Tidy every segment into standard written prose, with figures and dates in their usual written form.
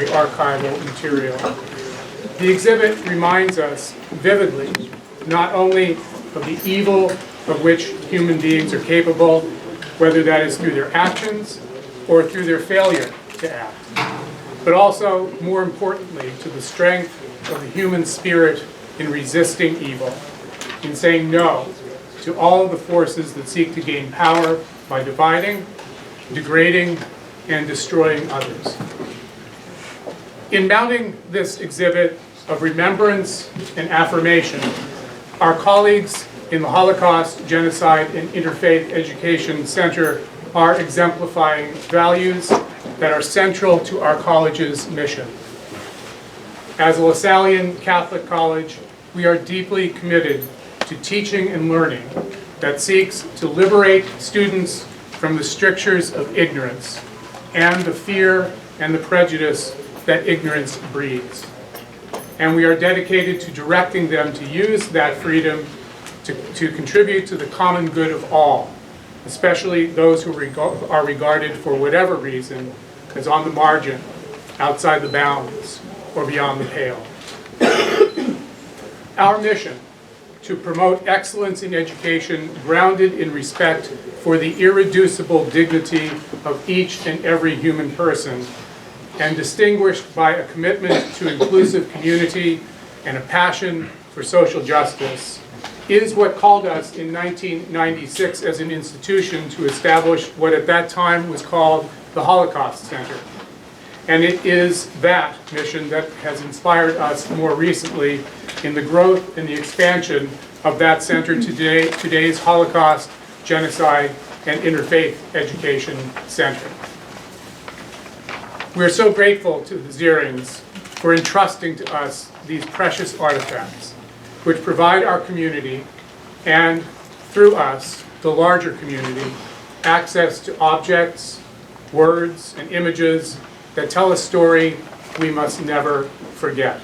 archival material. The exhibit reminds us vividly not only of the evil of which human beings are capable, whether that is through their actions or through their failure to act, but also, more importantly, to the strength of the human spirit in resisting evil, in saying no to all of the forces that seek to gain power by dividing, degrading, and destroying others. In mounting this exhibit of remembrance and affirmation, our colleagues in the Holocaust, Genocide, and Interfaith Education Center are exemplifying values that are central to our college's mission. As a LaSallian Catholic college, we are deeply committed to teaching and learning that seeks to liberate students from the strictures of ignorance and the fear and the prejudice that ignorance breeds. And we are dedicated to directing them to use that freedom to contribute to the common good of all, especially those who are regarded for whatever reason as on the margin, outside the bounds, or beyond the pale. Our mission to promote excellence in education grounded in respect for the irreducible dignity of each and every human person, and distinguished by a commitment to inclusive community and a passion for social justice, is what called us in 1996 as an institution to establish what at that time was called the Holocaust Center. And it is that mission that has inspired us more recently in the growth and the expansion of that center today, today's Holocaust, Genocide, and Interfaith Education Center. We are so grateful to the Zierings for entrusting to us these precious artifacts, which provide our community, and through us, the larger community, access to objects, words, and images that tell a story we must never forget.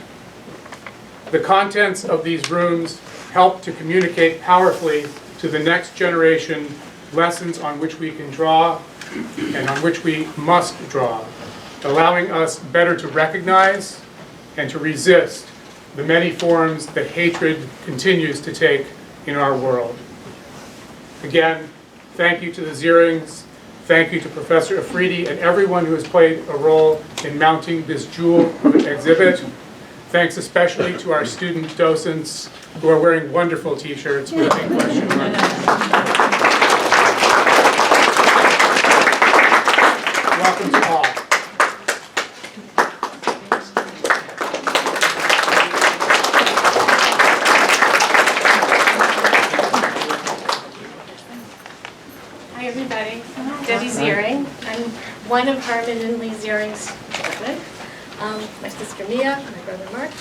The contents of these rooms help to communicate powerfully to the next generation lessons on which we can draw and on which we must draw, allowing us better to recognize and to resist the many forms that hatred continues to take in our world. Again, thank you to the Zierings, thank you to Professor Afridi and everyone who has played a role in mounting this jewel of an exhibit. Thanks especially to our student docents who are wearing wonderful t-shirts with a question mark. Welcome to all. Hi everybody, Debby Ziering. I'm one of Herman and Lea Ziering's children. My sister Mia, my brother Mark.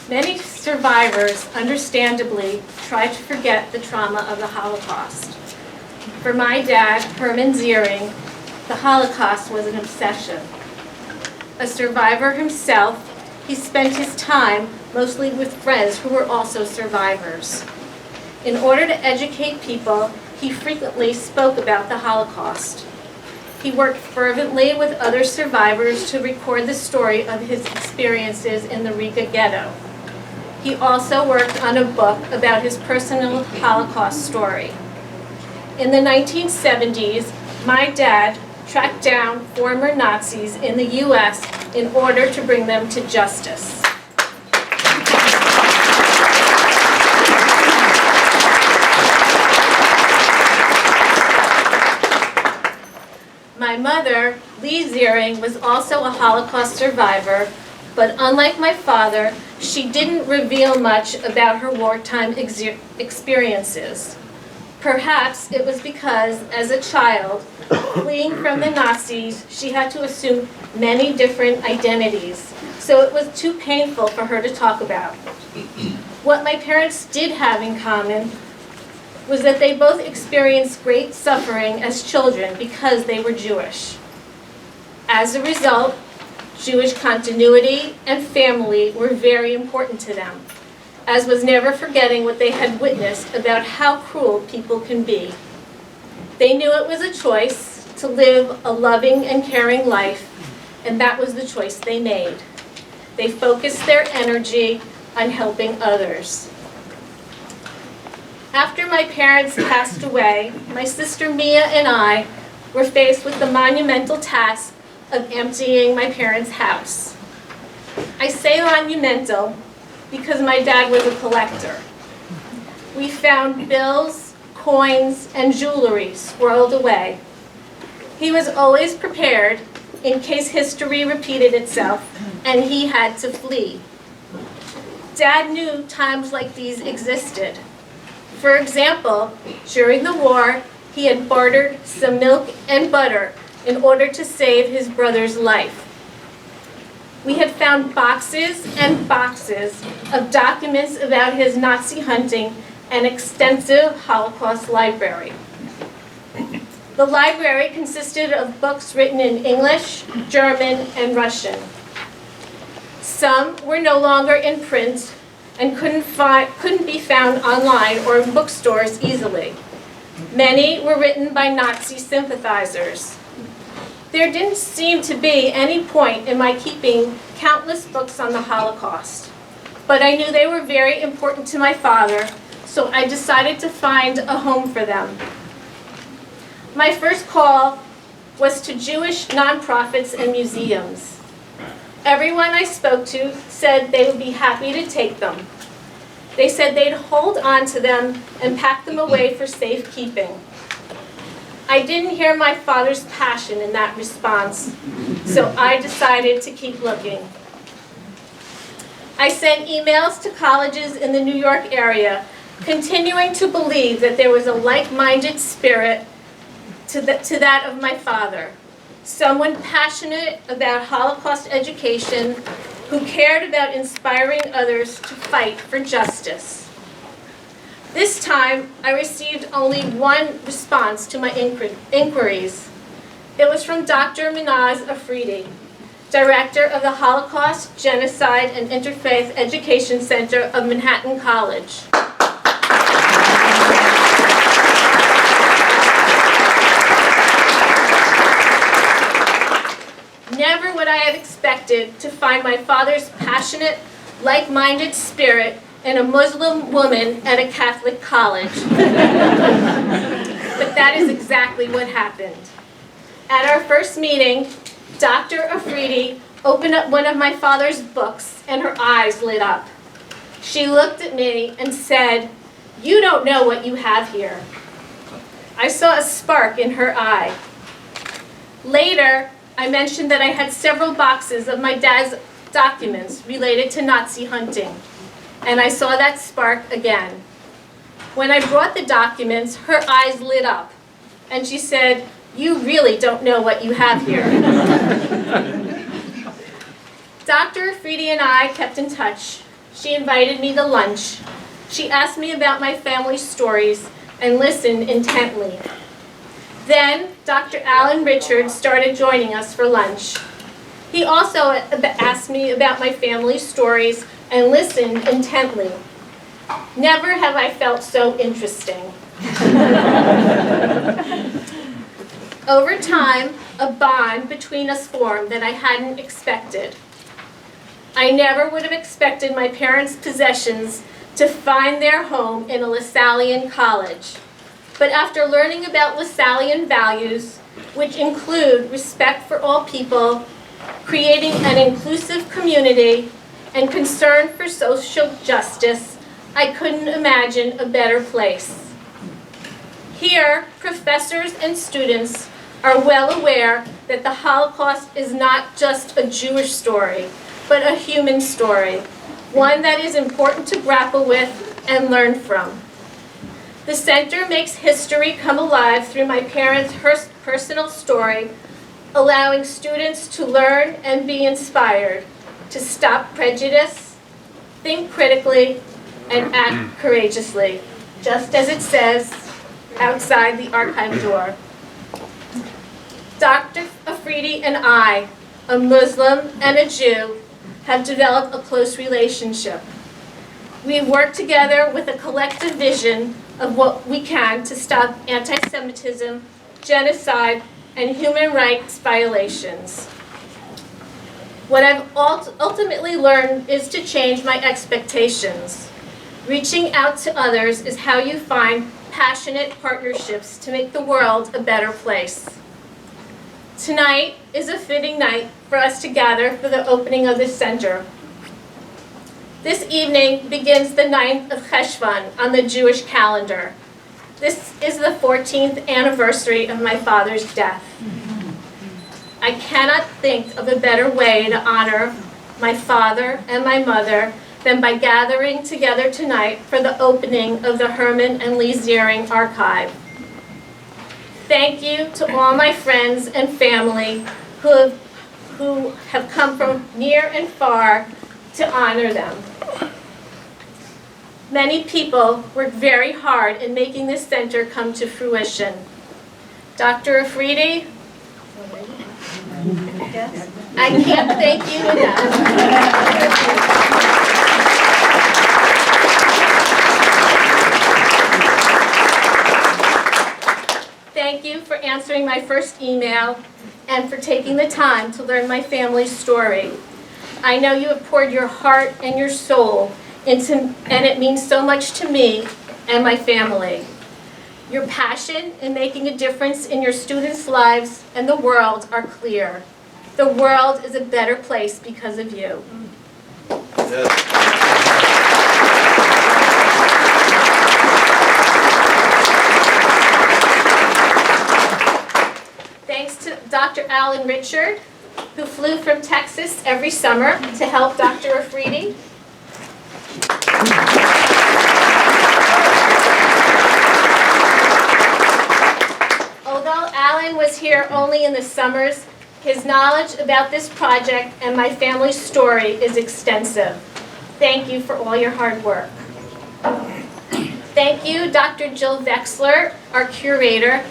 Many survivors understandably try to forget the trauma of the Holocaust. For my dad, Herman Ziering, the Holocaust was an obsession. A survivor himself, he spent his time mostly with friends who were also survivors. In order to educate people, he frequently spoke about the Holocaust. He worked fervently with other survivors to record the story of his experiences in the Riga ghetto. He also worked on a book about his personal Holocaust story. In the 1970s, my dad tracked down former Nazis in the US in order to bring them to justice. My mother, Lea Ziering, was also a Holocaust survivor, but unlike my father, she didn't reveal much about her wartime experiences. Perhaps it was because, as a child, fleeing from the Nazis, she had to assume many different identities, so it was too painful for her to talk about. What my parents did have in common was that they both experienced great suffering as children because they were Jewish. As a result, Jewish continuity and family were very important to them, as was never forgetting what they had witnessed about how cruel people can be. They knew it was a choice to live a loving and caring life and that was the choice they made. They focused their energy on helping others. After my parents passed away, my sister Mia and I were faced with the monumental task of emptying my parents' house. I say monumental because my dad was a collector. We found bills, coins, and jewelry swirled away. He was always prepared in case history repeated itself and he had to flee. Dad knew times like these existed. For example, during the war, he had bartered some milk and butter in order to save his brother's life. We had found boxes and boxes of documents about his Nazi hunting and extensive Holocaust library. The library consisted of books written in English, German, and Russian. Some were no longer in print and couldn't be found online or in bookstores easily. Many were written by Nazi sympathizers. There didn't seem to be any point in my keeping countless books on the Holocaust, but I knew they were very important to my father, so I decided to find a home for them. My first call was to Jewish nonprofits and museums. Everyone I spoke to said they would be happy to take them. They said they'd hold on to them and pack them away for safekeeping. I didn't hear my father's passion in that response, so I decided to keep looking. I sent emails to colleges in the New York area, continuing to believe that there was a like-minded spirit to that of my father, someone passionate about Holocaust education who cared about inspiring others to fight for justice. This time, I received only one response to my inquiries. It was from Dr. Mehnaz Afridi, director of the Holocaust, Genocide, and Interfaith Education Center of Manhattan College. Never would I have expected to find my father's passionate, like-minded spirit in a Muslim woman at a Catholic college. But that is exactly what happened. At our first meeting, Dr. Afridi opened up one of my father's books and her eyes lit up. She looked at me and said, "You don't know what you have here." I saw a spark in her eye. Later, I mentioned that I had several boxes of my dad's documents related to Nazi hunting, and I saw that spark again. When I brought the documents, her eyes lit up, and she said, "You really don't know what you have here." Dr. Afridi and I kept in touch. She invited me to lunch. She asked me about my family's stories and listened intently. Then, Dr. Alan Richards started joining us for lunch. He also asked me about my family's stories and listened intently. Never have I felt so interesting. Over time, a bond between us formed that I hadn't expected. I never would have expected my parents' possessions to find their home in a Lasallian college. But after learning about Lasallian values, which include respect for all people, creating an inclusive community, and concern for social justice, I couldn't imagine a better place. Here, professors and students are well aware that the Holocaust is not just a Jewish story, but a human story, one that is important to grapple with and learn from. The center makes history come alive through my parents' personal story, allowing students to learn and be inspired, to stop prejudice, think critically, and act courageously, just as it says outside the archive door. Dr. Afridi and I, a Muslim and a Jew, have developed a close relationship. We work together with a collective vision of what we can to stop anti-Semitism, genocide, and human rights violations. What I've ultimately learned is to change my expectations. Reaching out to others is how you find passionate partnerships to make the world a better place. Tonight is a fitting night for us to gather for the opening of this center. This evening begins the 9th of Cheshvan on the Jewish calendar. This is the 14th anniversary of my father's death. I cannot think of a better way to honor my father and my mother than by gathering together tonight for the opening of the Herman and Lea Ziering Archive. Thank you to all my friends and family who have come from near and far to honor them. Many people worked very hard in making this center come to fruition. Dr. Afridi, yes, I can't thank you enough. Thank you for answering my first email and for taking the time to learn my family's story. I know you have poured your heart and your soul into, and it means so much to me and my family. Your passion in making a difference in your students' lives and the world are clear. The world is a better place because of you. Thanks to Dr. Alan Richard, who flew from Texas every summer to help Dr. Afridi. Although Alan was here only in the summers, his knowledge about this project and my family's story is extensive. Thank you for all your hard work. Thank you, Dr. Jill Vexler, our curator,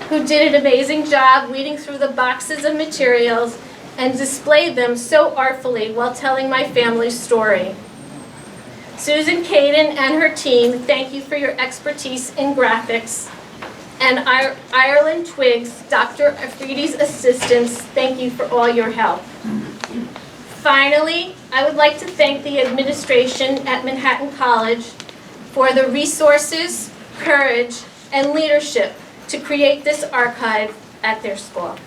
who did an amazing job weeding through the boxes of materials and displayed them so artfully while telling my family's story. Susan Caden and her team, thank you for your expertise in graphics. And Ireland Twiggs, Dr. Afridi's assistants, thank you for all your help. Finally, I would like to thank the administration at Manhattan College for the resources, courage, and leadership to create this archive at their school.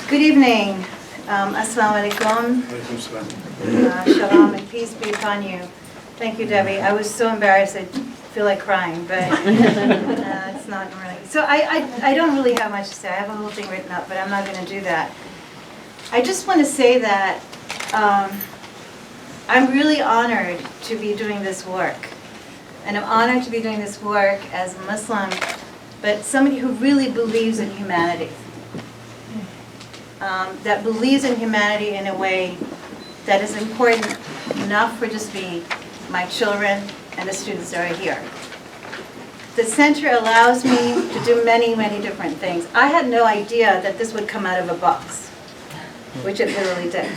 Good evening. Assalamu alaikum. Shalom and peace be upon you. Thank you, Debbie. I was so embarrassed I feel like crying, but it's not really. So I don't really have much to say. I have a whole thing written up, but I'm not going to do that. I just want to say that I'm really honored to be doing this work. And I'm honored to be doing this work as a Muslim, but somebody who really believes in humanity. That believes in humanity in a way that is important enough for just me, my children, and the students that are here. The center allows me to do many, many different things. I had no idea that this would come out of a box, which it literally did.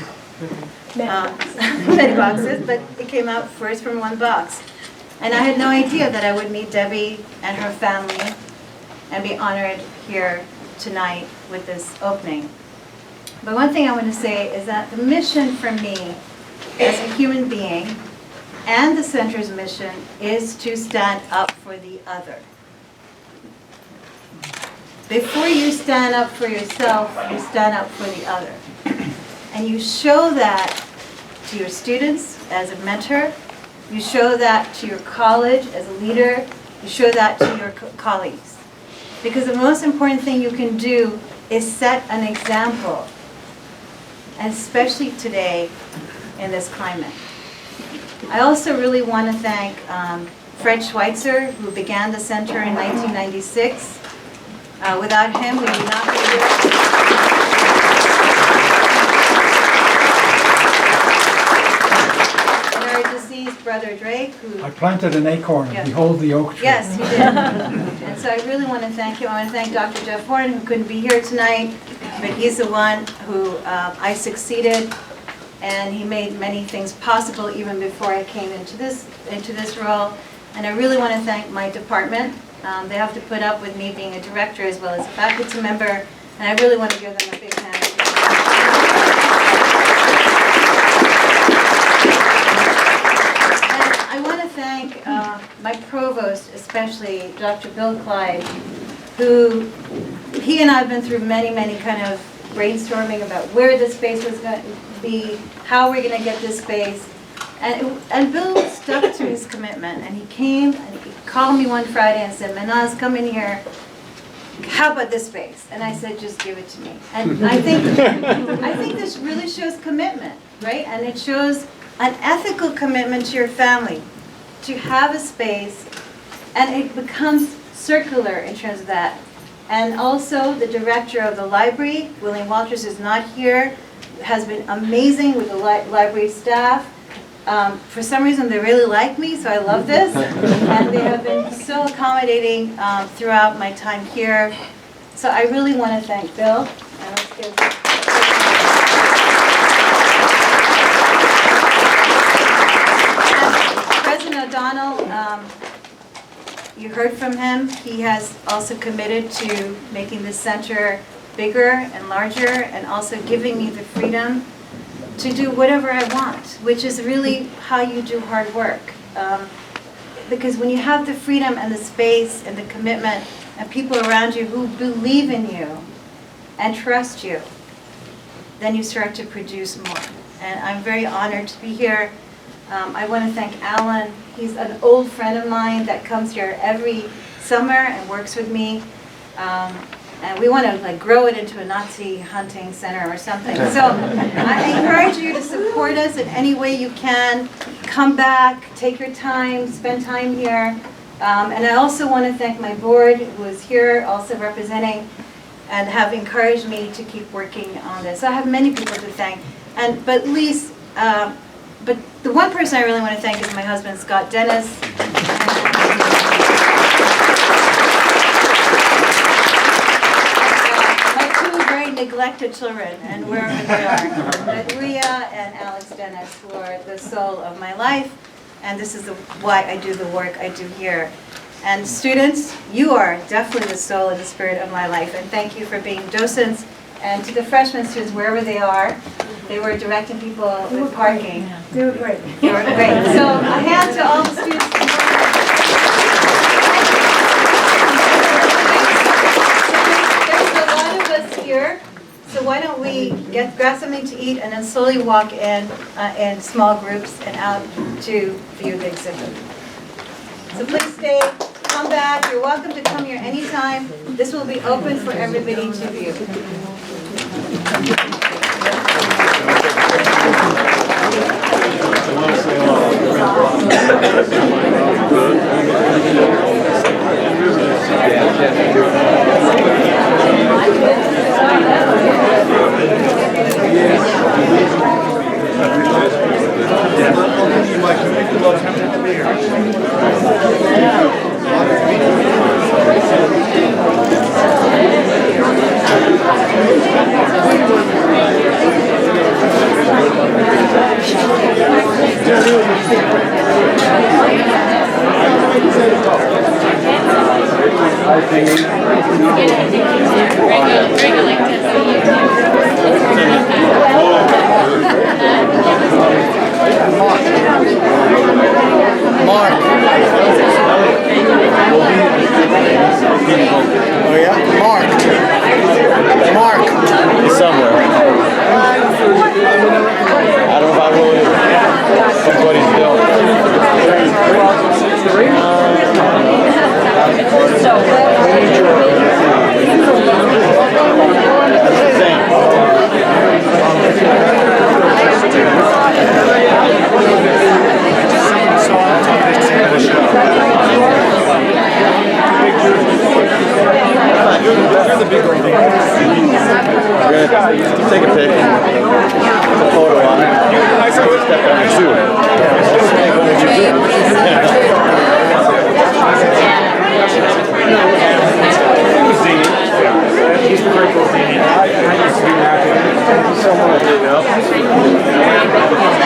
Many boxes, but it came out first from one box. And I had no idea that I would meet Debbie and her family and be honored here tonight with this opening. But one thing I want to say is that the mission for me as a human being and the center's mission is to stand up for the other. Before you stand up for yourself, you stand up for the other. And you show that to your students as a mentor, you show that to your college as a leader, you show that to your colleagues. Because the most important thing you can do is set an example, and especially today in this climate. I also really want to thank Fred Schweitzer, who began the center in 1996. Without him, we would not be here. And our deceased brother Drake, who... I planted an acorn and behold the oak tree. Yes, he did. And so I really want to thank him. I want to thank Dr. Jeff Horton, who couldn't be here tonight. but he's the one who I succeeded, and he made many things possible even before I came into this role. And I really want to thank my department. They have to put up with me being a director as well as a faculty member, and I really want to give them a big hand. And I want to thank my provost, especially Dr. Bill Clyde, who he and I have been through many kind of brainstorming about where this space was going to be, how we're going to get this space. And Bill stuck to his commitment, and he came and he called me one Friday and said, Mehnaz, come in here. How about this space? And I said, just give it to me. And I think this really shows commitment, right? And it shows an ethical commitment to your family, to have a space, and it becomes circular in terms of that. And also the director of the library, William Walters, is not here, has been amazing with the library staff. For some reason, they really like me, so I love this. And they have been so accommodating throughout my time here. So I really want to thank Bill. And let's give President O'Donnell, you heard from him. He has also committed to making this center bigger and larger, and also giving me the freedom to do whatever I want, which is really how you do hard work. Because when you have the freedom and the space and the commitment and people around you who believe in you and trust you, then you start to produce more. And I'm very honored to be here. I want to thank Alan. He's an old friend of mine that comes here every summer and works with me. And we want to grow it into a Nazi hunting center or something. So I encourage you to support us in any way you can. Come back, take your time, spend time here. And I also want to thank my board, who is here also representing and have encouraged me to keep working on this. So I have many people to thank. But the one person I really want to thank is my husband, Scott Dennis. Neglected children, and wherever they are. But Lea and Alex Dennis, who are the soul of my life, and this is why I do the work I do here. And students, you are definitely the soul and the spirit of my life, and thank you for being docents. And to the freshman students, wherever they are, they were directing people with parking. They were great. They were great. So a hand to all the students. Here, so why don't we grab something to eat and then slowly walk in small groups and out to view the exhibit. So please stay, come back. You're welcome to come here anytime. This will be open for everybody to view. Take a pic, a photo on it, step on your shoe. use the microphone. I used to do that. Thank you so much. There you go.